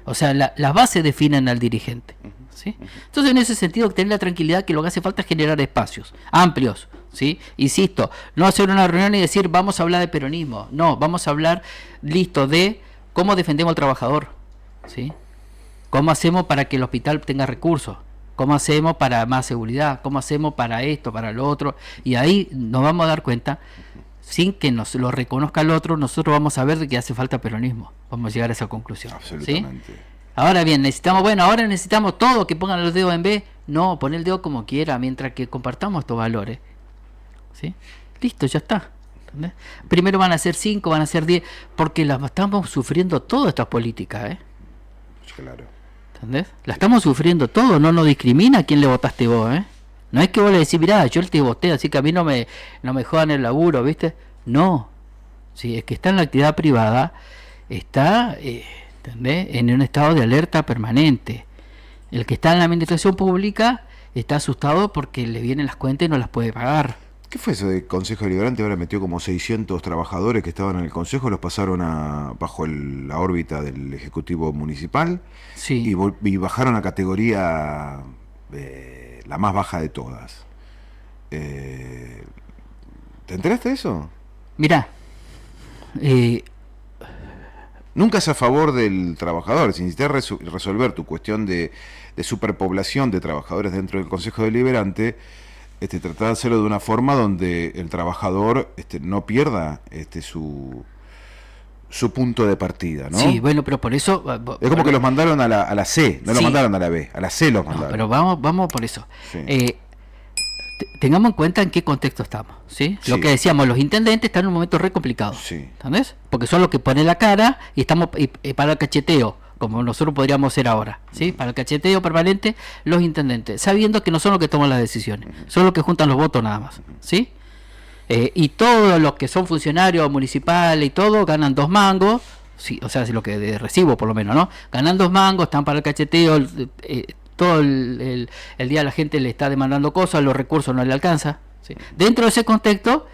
O sea, las bases definen al dirigente. ¿Sí? Entonces, en ese sentido, tener la tranquilidad que lo que hace falta es generar espacios amplios, ¿sí? Insisto, no hacer una reunión y decir vamos a hablar de peronismo, no, vamos a hablar, listo, de cómo defendemos al trabajador, ¿sí? Cómo hacemos para que el hospital tenga recursos, cómo hacemos para más seguridad, cómo hacemos para esto, para lo otro, y ahí nos vamos a dar cuenta, sin que nos lo reconozca el otro, nosotros vamos a ver de que hace falta peronismo, vamos a llegar a esa conclusión. Absolutamente. ¿Sí? Ahora bien, ahora necesitamos todo, que pongan los dedos en B. No, poner el dedo como quiera, mientras que compartamos estos valores. ¿Sí? Listo, ya está. ¿Entendés? Primero van a ser 5, van a ser 10, porque las estamos sufriendo todas estas políticas, ¿eh? Claro. ¿Entendés? La estamos sufriendo todo, no nos discrimina a quién le votaste vos, ¿eh? No es que vos le decís, mirá, yo te voté, así que a mí no me jodan el laburo, ¿viste? No. Si es que está en la actividad privada, está... ¿entendés? En un estado de alerta permanente. El que está en la administración pública está asustado porque le vienen las cuentas y no las puede pagar. ¿Qué fue eso de Consejo Deliberante? Ahora metió como 600 trabajadores que estaban en el Consejo, los pasaron bajo la órbita del Ejecutivo Municipal. Sí. Y bajaron a categoría la más baja de todas. ¿Te enteraste de eso? Mirá, Nunca es a favor del trabajador. Si necesitas resolver tu cuestión de superpoblación de trabajadores dentro del Consejo Deliberante, tratar de hacerlo de una forma donde el trabajador no pierda su punto de partida, ¿no? Sí, bueno, pero por eso... Es como que los mandaron a la C, no los mandaron a la B, a la C los mandaron. No, pero vamos por eso. Sí. Tengamos en cuenta en qué contexto estamos, ¿sí? Sí. Lo que decíamos, los intendentes están en un momento re complicado, Sí. ¿entendés? Porque son los que ponen la cara y estamos para el cacheteo, como nosotros podríamos ser ahora, ¿sí? Para el cacheteo permanente, los intendentes, sabiendo que no son los que toman las decisiones, son los que juntan los votos nada más, ¿sí? Y todos los que son funcionarios municipales y todo ganan 2 mangos, sí, o sea, es lo que de recibo por lo menos, ¿no? Ganan 2 mangos, están para el cacheteo, todo el día la gente le está demandando cosas, los recursos no le alcanza, ¿sí? Dentro de ese contexto,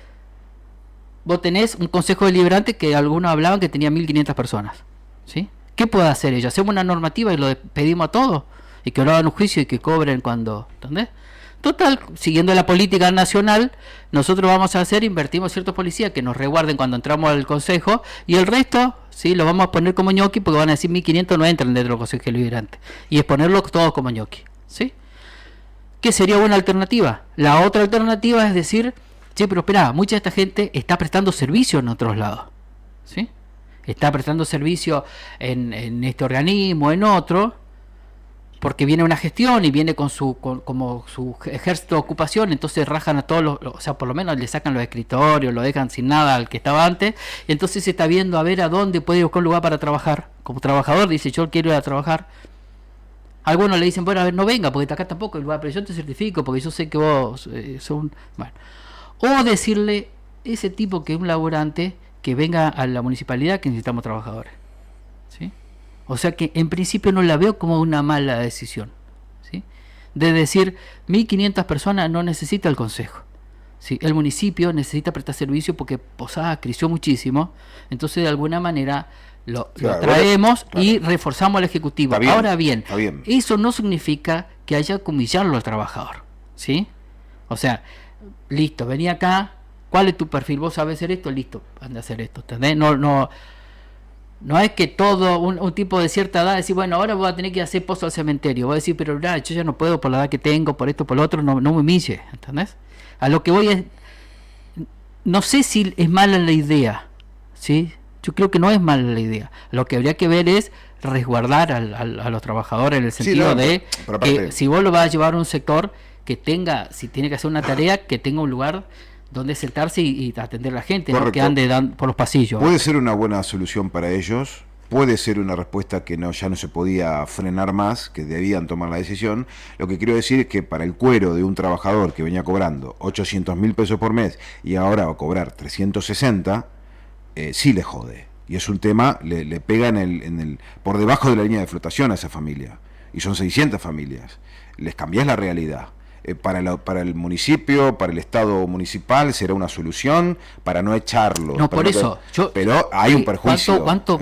vos tenés un consejo deliberante que algunos hablaban que tenía 1.500 personas, ¿sí? ¿Qué puede hacer ellos? Hacemos una normativa y lo pedimos a todos, y que lo hagan un juicio y que cobren cuando, ¿entendés? Total, siguiendo la política nacional, nosotros vamos a invertimos ciertos policías que nos resguarden cuando entramos al consejo, y el resto, sí, lo vamos a poner como ñoqui, porque van a decir 1.500 no entran dentro del consejo deliberante, y es ponerlos todos como ñoqui, ¿sí? ¿Qué sería una alternativa? La otra alternativa es decir, sí, pero espera, mucha de esta gente está prestando servicio en otros lados, ¿sí? Está prestando servicio en este organismo, en otro, porque viene una gestión y viene con como su ejército de ocupación, entonces rajan a todos o sea, por lo menos le sacan los escritorios, lo dejan sin nada al que estaba antes, y entonces se está viendo a ver a dónde puede ir buscar un lugar para trabajar. Como trabajador dice, yo quiero ir a trabajar. Algunos le dicen, bueno, a ver, no venga, porque acá tampoco hay lugar, pero yo te certifico, porque yo sé que vos son... Bueno. O decirle, ese tipo que es un laborante, que venga a la municipalidad, que necesitamos trabajadores, ¿sí? O sea que en principio no la veo como una mala decisión, ¿sí? De decir, 1.500 personas no necesita el consejo, ¿sí? El municipio necesita prestar servicio porque Posadas creció muchísimo, entonces de alguna manera lo traemos, claro, y reforzamos al Ejecutivo. Bien, ahora bien, eso no significa que haya que humillarlo al trabajador, ¿sí? O sea, listo, vení acá, ¿cuál es tu perfil? ¿Vos sabés hacer esto? Listo, anda a hacer esto, ¿entendés? No es que todo un tipo de cierta edad decir, bueno, ahora voy a tener que hacer pozo al cementerio. Voy a decir, pero yo ya no puedo por la edad que tengo, por esto, por lo otro, no me humille, ¿entendés? A lo que voy es, no sé si es mala la idea, ¿sí? Yo creo que no es mala la idea. Lo que habría que ver es resguardar a los trabajadores en el sentido de que si vos lo vas a llevar a un sector que tenga, si tiene que hacer una tarea, que tenga un lugar donde sentarse y atender a la gente, no que ande por los pasillos. Puede ser una buena solución para ellos, puede ser una respuesta que ya no se podía frenar más, que debían tomar la decisión. Lo que quiero decir es que para el cuero de un trabajador que venía cobrando 800.000 pesos por mes y ahora va a cobrar 360, sí le jode. Y es un tema, le pega por debajo de la línea de flotación a esa familia. Y son 600 familias. Les cambiás la realidad. Para el municipio, para el Estado municipal será una solución para no echarlo. No, por eso. Pero hay un perjuicio. ¿Cuánto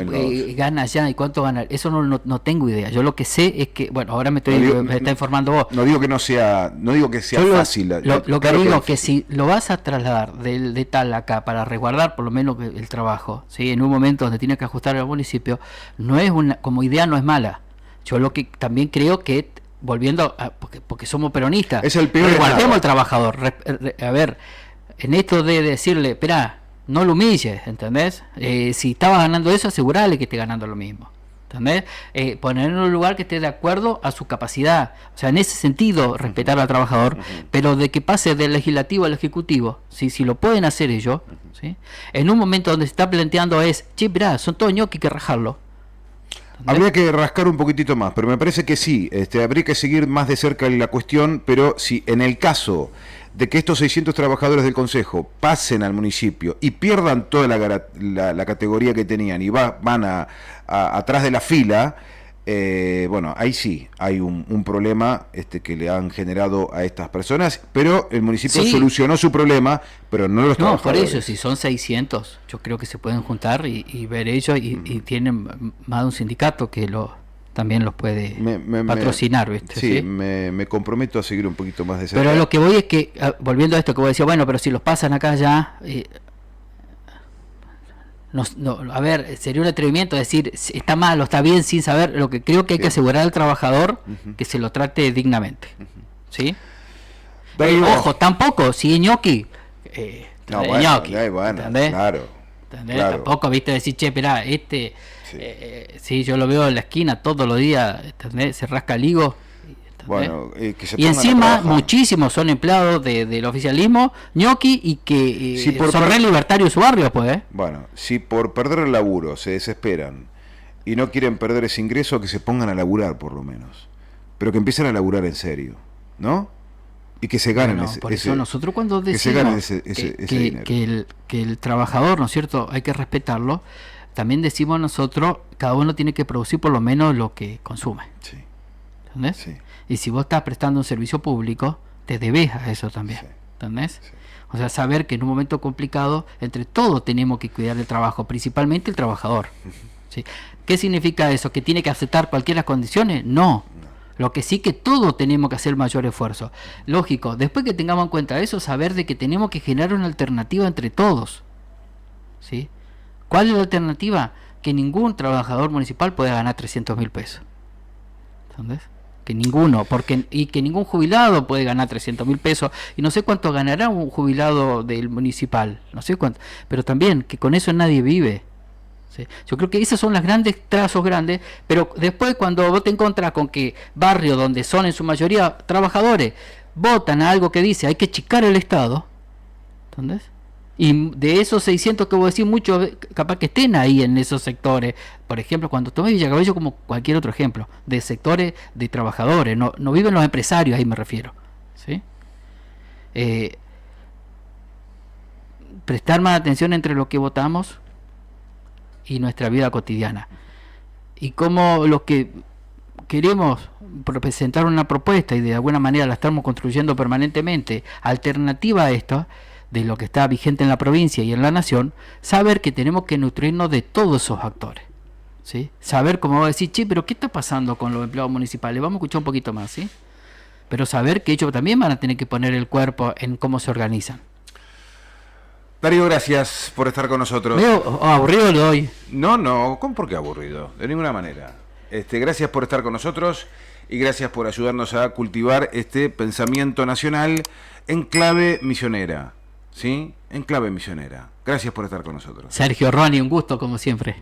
gana allá y cuánto gana? Eso no tengo idea. Yo lo que sé es que, bueno, ahora me está informando vos. No digo que sea fácil. Lo que digo es que si lo vas a trasladar de tal acá para resguardar por lo menos el trabajo, ¿sí? En un momento donde tienes que ajustar al municipio, como idea no es mala. Yo lo que también creo que volviendo porque somos peronistas, es el peor, resguardemos al trabajador. A ver, en esto de decirle, espera, no lo humilles, ¿entendés? Si estabas ganando eso, asegurale que esté ganando lo mismo, ¿entendés? Ponerlo en un lugar que esté de acuerdo a su capacidad, o sea, en ese sentido, respetar al trabajador, pero de que pase del legislativo al ejecutivo, ¿sí? Si lo pueden hacer ellos, ¿sí? En un momento donde se está planteando che, mirá, son todos ñoqui, que rajarlo. Habría que rascar un poquitito más, pero me parece que sí, habría que seguir más de cerca la cuestión, pero si en el caso de que estos 600 trabajadores del Consejo pasen al municipio y pierdan toda la categoría que tenían y van atrás de la fila, bueno, ahí sí hay un problema que le han generado a estas personas, pero el municipio solucionó su problema, pero no los trabajadores. No, por eso, si son 600, yo creo que se pueden juntar y ver ellos, y tienen más de un sindicato que también los puede patrocinar, ¿viste? Sí, me comprometo a seguir un poquito más de cerca. Pero lo que voy es que, volviendo a esto que vos decías, bueno, pero si los pasan acá ya... A ver, sería un atrevimiento decir está mal o está bien sin saber. Lo que creo que hay que asegurar al trabajador que se lo trate dignamente. ¿Sí? Ojo, tampoco, si es ñoqui, no, ñoqui, bueno, ¿entendés? claro. Tampoco, viste, decir, che, esperá, sí, yo lo veo en la esquina todos los días, ¿entendés? Se rasca el higo. Bueno, que se y encima muchísimos son empleados del oficialismo ñoqui y que son re libertarios en su barrio, pues. Bueno, si por perder el laburo se desesperan y no quieren perder ese ingreso, que se pongan a laburar por lo menos, pero que empiecen a laburar en serio, ¿no? Y que se ganen por eso nosotros cuando decimos que el trabajador, ¿no es cierto?, hay que respetarlo, también decimos nosotros, cada uno tiene que producir por lo menos lo que consume. Sí. ¿Entendés? Sí. Y si vos estás prestando un servicio público, te debes a eso también. Sí. ¿Entendés? Sí. O sea, saber que en un momento complicado, entre todos tenemos que cuidar el trabajo, principalmente el trabajador. ¿Sí? ¿Qué significa eso? ¿Que tiene que aceptar cualquier condiciones? No. Lo que sí que todos tenemos que hacer mayor esfuerzo. Lógico, después que tengamos en cuenta eso, saber de que tenemos que generar una alternativa entre todos. ¿Sí? ¿Cuál es la alternativa? Que ningún trabajador municipal pueda ganar 300.000 pesos. ¿Entendés? Que ninguno, y que ningún jubilado puede ganar 300.000 pesos. Y no sé cuánto ganará un jubilado del municipal, no sé cuánto. Pero también que con eso nadie vive. ¿Sí? Yo creo que esos son los grandes trazos grandes, pero después cuando vos te encontrás con que barrios donde son en su mayoría trabajadores votan a algo que dice hay que achicar el Estado, ¿entendés? Y de esos 600 que vos decís, muchos capaz que estén ahí en esos sectores. Por ejemplo, cuando tomé Villacabello como cualquier otro ejemplo, de sectores de trabajadores, no viven los empresarios, ahí me refiero. ¿Sí? Prestar más atención entre lo que votamos y nuestra vida cotidiana. Y como los que queremos presentar una propuesta y de alguna manera la estamos construyendo permanentemente, alternativa a esto, de lo que está vigente en la provincia y en la nación, saber que tenemos que nutrirnos de todos esos actores. ¿Sí? Saber cómo va a decir, che, pero ¿qué está pasando con los empleados municipales? Vamos a escuchar un poquito más, ¿sí? Pero saber que ellos también van a tener que poner el cuerpo en cómo se organizan. Darío, gracias por estar con nosotros. Veo aburrido lo doy. No, ¿por qué aburrido? De ninguna manera. Gracias por estar con nosotros y gracias por ayudarnos a cultivar este pensamiento nacional en clave misionera. ¿Sí? En clave misionera. Gracias por estar con nosotros. Sergio Roni, un gusto como siempre.